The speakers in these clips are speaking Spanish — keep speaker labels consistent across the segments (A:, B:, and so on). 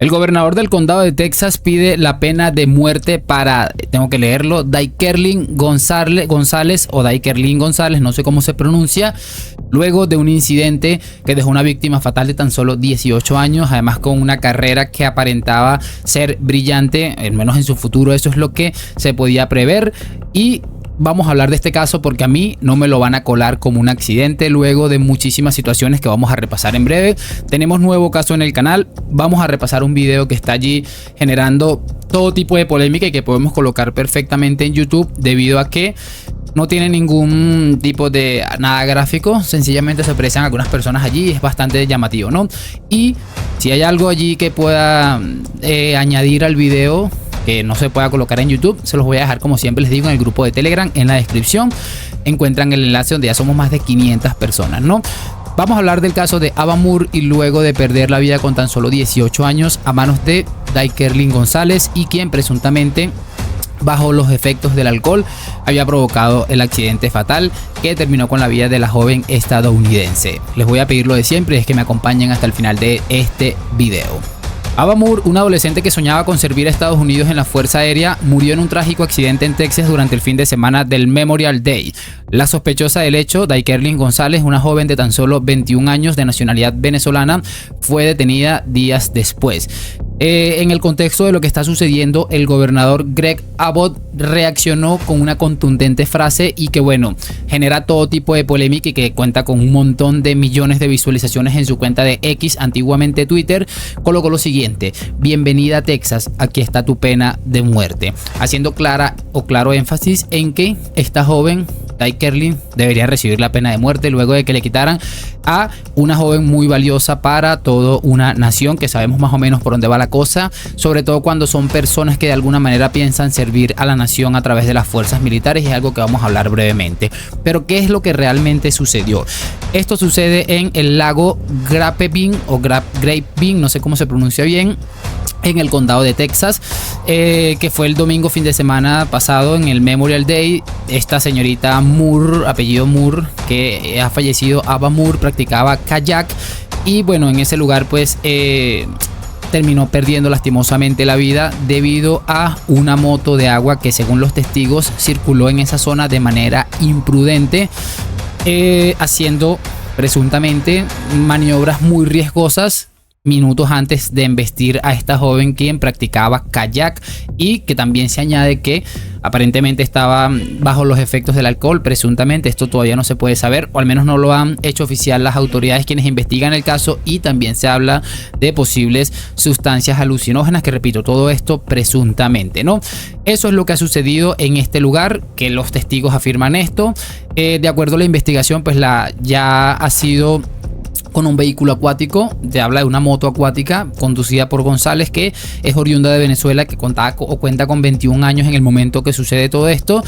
A: El gobernador del condado de Texas pide la pena de muerte para, tengo que leerlo, Daikerlin González o Daikerlin González, no sé cómo se pronuncia, luego de un incidente que dejó una víctima fatal de tan solo 18 años, además con una carrera que aparentaba ser brillante, al menos en su futuro eso es lo que se podía prever. Y vamos a hablar de este caso porque a mí no me lo van a colar como un accidente luego de muchísimas situaciones que vamos a repasar en breve. Tenemos nuevo caso en el canal, vamos a repasar un video que está allí generando todo tipo de polémica y que podemos colocar perfectamente en YouTube debido a que no tiene ningún tipo de nada gráfico, sencillamente se aprecian algunas personas allí y es bastante llamativo, ¿no? Y si hay algo allí que pueda añadir al video que no se pueda colocar en YouTube, se los voy a dejar como siempre les digo en el grupo de Telegram. En la descripción encuentran el enlace donde ya somos más de 500 personas, ¿no? Vamos a hablar del caso de Ava Moore y luego de perder la vida con tan solo 18 años a manos de Daikerlin González y quien presuntamente bajo los efectos del alcohol había provocado el accidente fatal que terminó con la vida de la joven estadounidense. Les voy a pedir lo de siempre, es que me acompañen hasta el final de este video. Ava Moore, una adolescente que soñaba con servir a Estados Unidos en la Fuerza Aérea, murió en un trágico accidente en Texas durante el fin de semana del Memorial Day. La sospechosa del hecho, Daikerlin González, una joven de tan solo 21 años de nacionalidad venezolana, fue detenida días después. En el contexto de lo que está sucediendo, el gobernador Greg Abbott reaccionó con una contundente frase y que bueno, genera todo tipo de polémica y que cuenta con un montón de millones de visualizaciones en su cuenta de X, antiguamente Twitter. Colocó lo siguiente: bienvenida a Texas, aquí está tu pena de muerte, haciendo claro énfasis en que esta joven Daikerlin debería recibir la pena de muerte luego de que le quitaran a una joven muy valiosa para toda una nación, que sabemos más o menos por dónde va la cosa, sobre todo cuando son personas que de alguna manera piensan servir a la nación a través de las fuerzas militares, y es algo que vamos a hablar brevemente. Pero ¿qué es lo que realmente sucedió? Esto sucede en el lago Grapevine o Grapevine, no sé cómo se pronuncia bien, en el condado de Texas, que fue el domingo fin de semana pasado en el Memorial Day. Esta señorita Moore, apellido Moore, que ha fallecido, Ava Moore, practicaba kayak y bueno, en ese lugar pues terminó perdiendo lastimosamente la vida debido a una moto de agua que según los testigos circuló en esa zona de manera imprudente, haciendo presuntamente maniobras muy riesgosas minutos antes de embestir a esta joven quien practicaba kayak, y que también se añade que aparentemente estaba bajo los efectos del alcohol, presuntamente. Esto todavía no se puede saber, o al menos no lo han hecho oficial las autoridades quienes investigan el caso, y también se habla de posibles sustancias alucinógenas, que repito, todo esto presuntamente, ¿no? Eso es lo que ha sucedido en este lugar, que los testigos afirman esto. De acuerdo a la investigación, pues ya ha sido con un vehículo acuático. Se habla de una moto acuática conducida por González, que es oriunda de Venezuela, que cuenta con 21 años en el momento que sucede todo esto.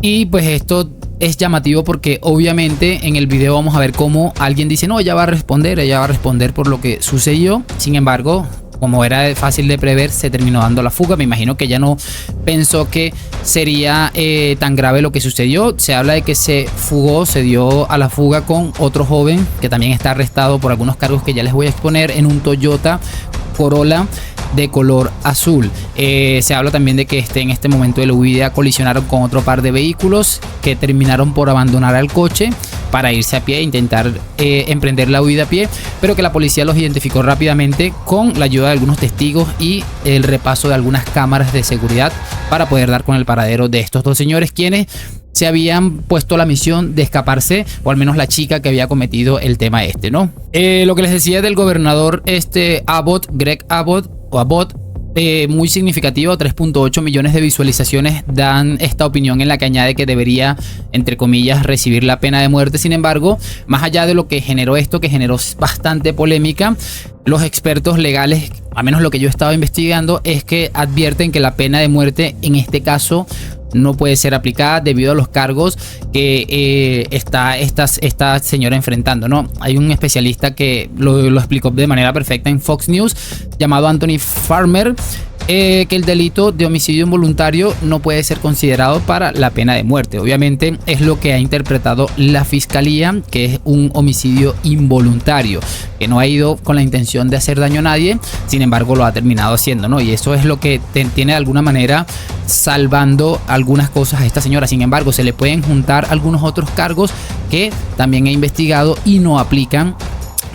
A: Y pues esto es llamativo porque obviamente en el video vamos a ver cómo alguien dice: no, ella va a responder por lo que sucedió. Sin embargo, como era fácil de prever, se terminó dando la fuga. Me imagino que ella no pensó que sería tan grave lo que sucedió. Se habla de que se fugó, se dio a la fuga con otro joven que también está arrestado por algunos cargos que ya les voy a exponer, en un Toyota Corolla de color azul. Se habla también de que en este momento de la huida colisionaron con otro par de vehículos que terminaron por abandonar al coche para irse a pie e intentar emprender la huida a pie, pero que la policía los identificó rápidamente con la ayuda de algunos testigos y el repaso de algunas cámaras de seguridad para poder dar con el paradero de estos dos señores, quienes se habían puesto la misión de escaparse, o al menos la chica que había cometido el tema ¿no? Lo que les decía del gobernador Abbott, Greg Abbott o Abbott, muy significativo, 3.8 millones de visualizaciones dan esta opinión en la que añade que debería, entre comillas, recibir la pena de muerte. Sin embargo, más allá de lo que generó esto, que generó bastante polémica, los expertos legales, a menos lo que yo estaba investigando, es que advierten que la pena de muerte en este caso no puede ser aplicada debido a los cargos que esta señora enfrentando, ¿no? Hay un especialista que lo explicó de manera perfecta en Fox News llamado Anthony Farmer, que el delito de homicidio involuntario no puede ser considerado para la pena de muerte. Obviamente es lo que ha interpretado la fiscalía, que es un homicidio involuntario, que no ha ido con la intención de hacer daño a nadie, sin embargo lo ha terminado haciendo, ¿no? Y eso es lo que tiene de alguna manera salvando algunas cosas a esta señora. Sin embargo, se le pueden juntar algunos otros cargos que también he investigado y no aplican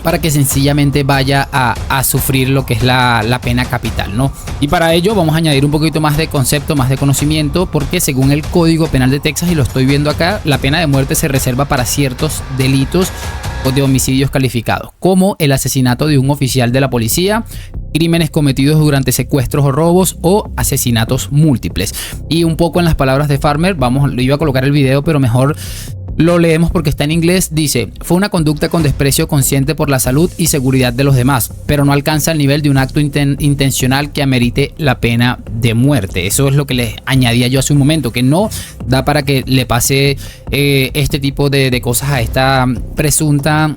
A: para que sencillamente vaya a sufrir lo que es la pena capital, ¿no? Y para ello vamos a añadir un poquito más de concepto, más de conocimiento, porque según el Código Penal de Texas, y lo estoy viendo acá, la pena de muerte se reserva para ciertos delitos o de homicidios calificados, como el asesinato de un oficial de la policía, crímenes cometidos durante secuestros o robos o asesinatos múltiples. Y un poco en las palabras de Farmer, lo iba a colocar el video, pero mejor lo leemos porque está en inglés. Dice: fue una conducta con desprecio consciente por la salud y seguridad de los demás, pero no alcanza el nivel de un acto intencional que amerite la pena de muerte. Eso es lo que les añadía yo hace un momento, que no da para que le pase este tipo de cosas a esta presunta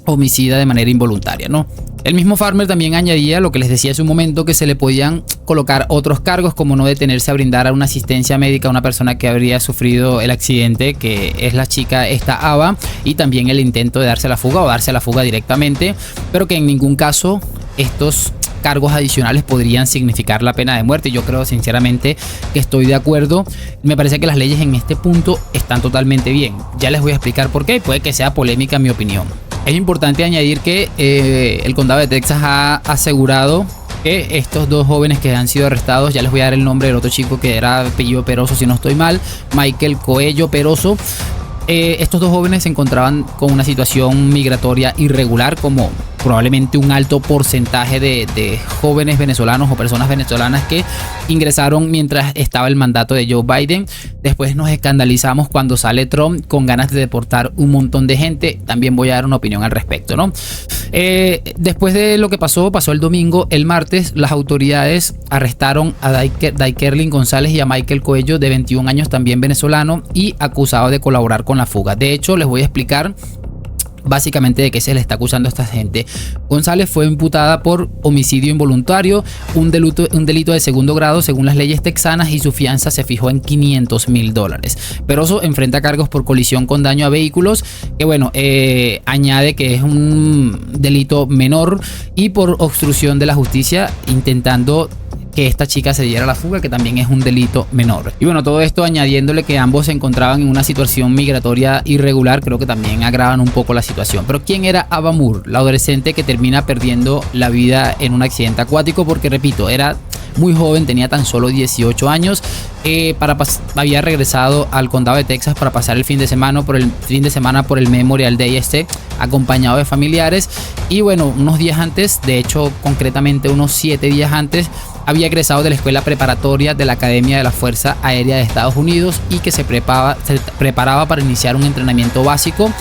A: homicida de manera involuntaria, ¿no? El mismo Farmer también añadía lo que les decía hace un momento, que se le podían colocar otros cargos, como no detenerse a brindar una asistencia médica a una persona que habría sufrido el accidente, que es la chica esta Ava, y también el intento de darse la fuga o darse la fuga directamente, pero que en ningún caso estos cargos adicionales podrían significar la pena de muerte. Yo creo sinceramente que estoy de acuerdo. Me parece que las leyes en este punto están totalmente bien. Ya les voy a explicar por qué. Puede que sea polémica mi opinión. Es importante añadir que el condado de Texas ha asegurado que estos dos jóvenes que han sido arrestados, ya les voy a dar el nombre del otro chico que era apellido Peroso si no estoy mal, Michael Coello Peroso. Estos dos jóvenes se encontraban con una situación migratoria irregular, como probablemente un alto porcentaje de jóvenes venezolanos o personas venezolanas que ingresaron mientras estaba el mandato de Joe Biden. Después nos escandalizamos cuando sale Trump con ganas de deportar un montón de gente. También voy a dar una opinión al respecto, ¿no? Después de lo que pasó el domingo. El martes las autoridades arrestaron a Daikerlin González y a Michael Coello, de 21 años, también venezolano, y acusado de colaborar con la fuga. De hecho, les voy a explicar básicamente de qué se le está acusando a esta gente. González fue imputada por homicidio involuntario, un delito de segundo grado según las leyes texanas, y su fianza se fijó en $500,000. Peroso enfrenta cargos por colisión con daño a vehículos, que bueno, añade que es un delito menor, y por obstrucción de la justicia, intentando que esta chica se diera la fuga, que también es un delito menor. Y bueno, todo esto añadiéndole que ambos se encontraban en una situación migratoria irregular, creo que también agravan un poco la situación. Pero ¿quién era Ava Moore? La adolescente que termina perdiendo la vida en un accidente acuático, porque repito, era muy joven, tenía tan solo 18 años. Había regresado al condado de Texas para pasar el fin de semana por el Memorial Day acompañado de familiares. Y bueno, unos días antes, de hecho concretamente unos 7 días antes, había egresado de la escuela preparatoria de la Academia de la Fuerza Aérea de Estados Unidos, y que se preparaba para iniciar un entrenamiento básico,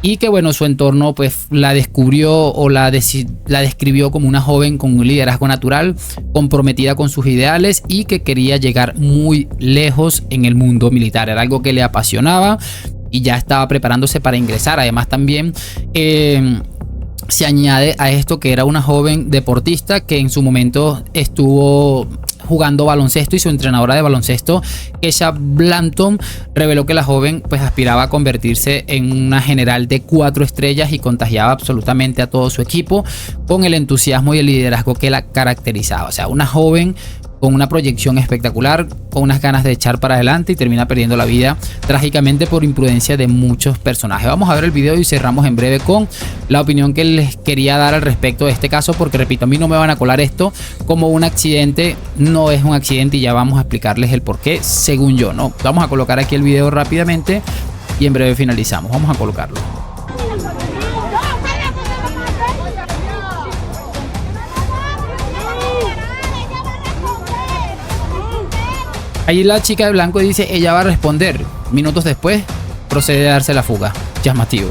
A: y que bueno, su entorno pues la descubrió o la describió como una joven con un liderazgo natural, comprometida con sus ideales, y que quería llegar muy lejos en el mundo militar. Era algo que le apasionaba y ya estaba preparándose para ingresar. Además también se añade a esto que era una joven deportista que en su momento estuvo jugando baloncesto, y su entrenadora de baloncesto, Keisha Blanton, reveló que la joven pues aspiraba a convertirse en una general de 4 estrellas y contagiaba absolutamente a todo su equipo con el entusiasmo y el liderazgo que la caracterizaba. O sea, una joven con una proyección espectacular, con unas ganas de echar para adelante, y termina perdiendo la vida trágicamente por imprudencia de muchos personajes. Vamos a ver el video y cerramos en breve con la opinión que les quería dar al respecto de este caso, porque repito, a mí no me van a colar esto como un accidente. No es un accidente, y ya vamos a explicarles el por qué, según yo, ¿no? Vamos a colocar aquí el video rápidamente y en breve finalizamos. Vamos a colocarlo. Ahí la chica de blanco dice: ella va a responder. Minutos después procede a darse la fuga. Llamativo.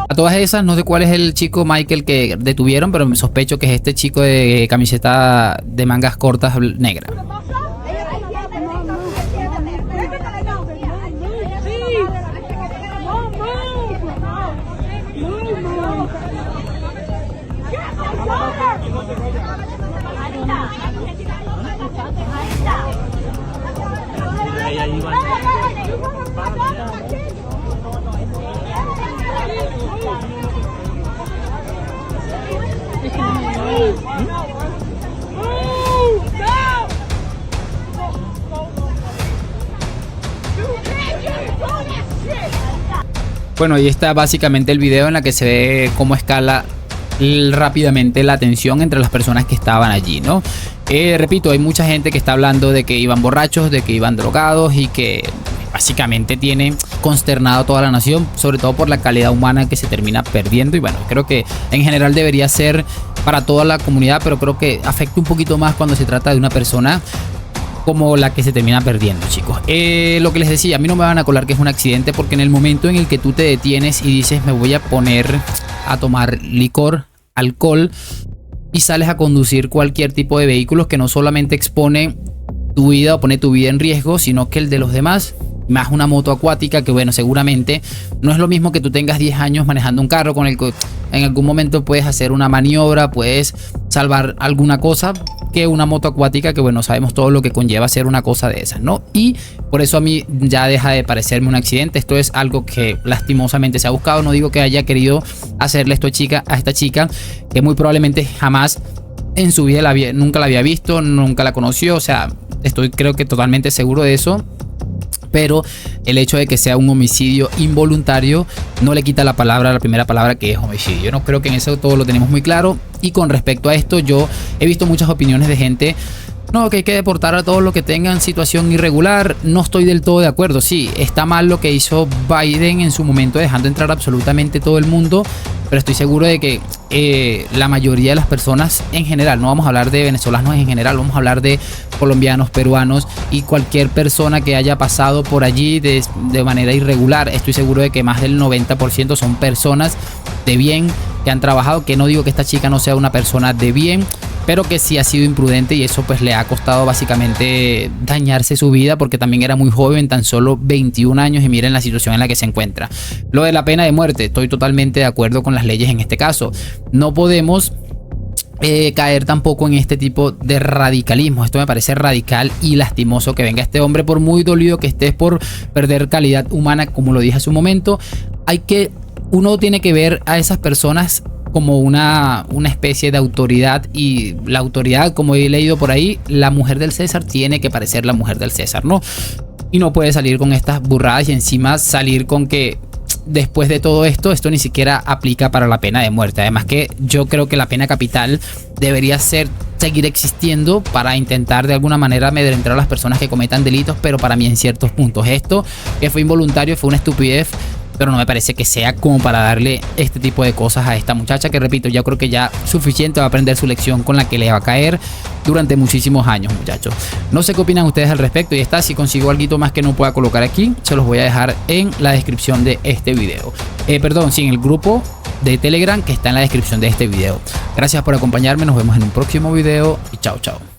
A: A todas esas, no sé cuál es el chico Michael que detuvieron, pero me sospecho que es este chico de camiseta de mangas cortas negra. Bueno, ahí está básicamente el video en la que se ve cómo escala rápidamente la tensión entre las personas que estaban allí, ¿no? Repito, hay mucha gente que está hablando de que iban borrachos, de que iban drogados y que básicamente tiene consternado a toda la nación, sobre todo por la calidad humana que se termina perdiendo. Y bueno, creo que en general debería ser para toda la comunidad, pero creo que afecta un poquito más cuando se trata de una persona como la que se termina perdiendo, chicos. Lo que les decía, a mí no me van a colar que es un accidente, porque en el momento en el que tú te detienes y dices me voy a poner a tomar licor, alcohol, y sales a conducir cualquier tipo de vehículos que no solamente expone tu vida o pone tu vida en riesgo, sino que el de los demás, más una moto acuática, que bueno, seguramente no es lo mismo que tú tengas 10 años manejando un carro con el que en algún momento puedes hacer una maniobra, puedes salvar alguna cosa, que una moto acuática, que bueno, sabemos todo lo que conlleva hacer una cosa de esas, ¿no? Y por eso a mí ya deja de parecerme un accidente. Esto es algo que lastimosamente se ha buscado. No digo que haya querido hacerle esto a esta chica, que muy probablemente jamás en su vida nunca la había visto, nunca la conoció. O sea, estoy creo que totalmente seguro de eso. Pero el hecho de que sea un homicidio involuntario no le quita la primera palabra, que es homicidio. Yo no creo que en eso todo lo tenemos muy claro. Y con respecto a esto, yo he visto muchas opiniones de gente: no, que hay que deportar a todos los que tengan situación irregular. No estoy del todo de acuerdo. Sí, está mal lo que hizo Biden en su momento, dejando entrar absolutamente todo el mundo, pero estoy seguro de que la mayoría de las personas en general, no vamos a hablar de venezolanos en general, vamos a hablar de colombianos, peruanos y cualquier persona que haya pasado por allí de manera irregular, estoy seguro de que más del 90% son personas de bien, que han trabajado. Que no digo que esta chica no sea una persona de bien, pero que sí ha sido imprudente, y eso pues le ha costado básicamente dañarse su vida, porque también era muy joven, tan solo 21 años, y miren la situación en la que se encuentra. Lo de la pena de muerte, estoy totalmente de acuerdo con las leyes en este caso. No podemos caer tampoco en este tipo de radicalismo. Esto me parece radical y lastimoso que venga este hombre, por muy dolido que estés por perder calidad humana, como lo dije hace un momento. Uno tiene que ver a esas personas como una especie de autoridad, y la autoridad, como he leído por ahí, la mujer del César tiene que parecer la mujer del César, ¿no? Y no puede salir con estas burradas y encima salir con que después de todo esto ni siquiera aplica para la pena de muerte. Además que yo creo que la pena capital debería seguir existiendo para intentar de alguna manera amedrentar a las personas que cometan delitos, pero para mí en ciertos puntos. Esto que fue involuntario fue una estupidez, pero no me parece que sea como para darle este tipo de cosas a esta muchacha, que repito, yo creo que ya suficiente va a aprender su lección con la que le va a caer durante muchísimos años, muchachos. No sé qué opinan ustedes al respecto, y está, si consigo algo más que no pueda colocar aquí, se los voy a dejar en la descripción de este video. En el grupo de Telegram que está en la descripción de este video. Gracias por acompañarme, nos vemos en un próximo video y chao, chao.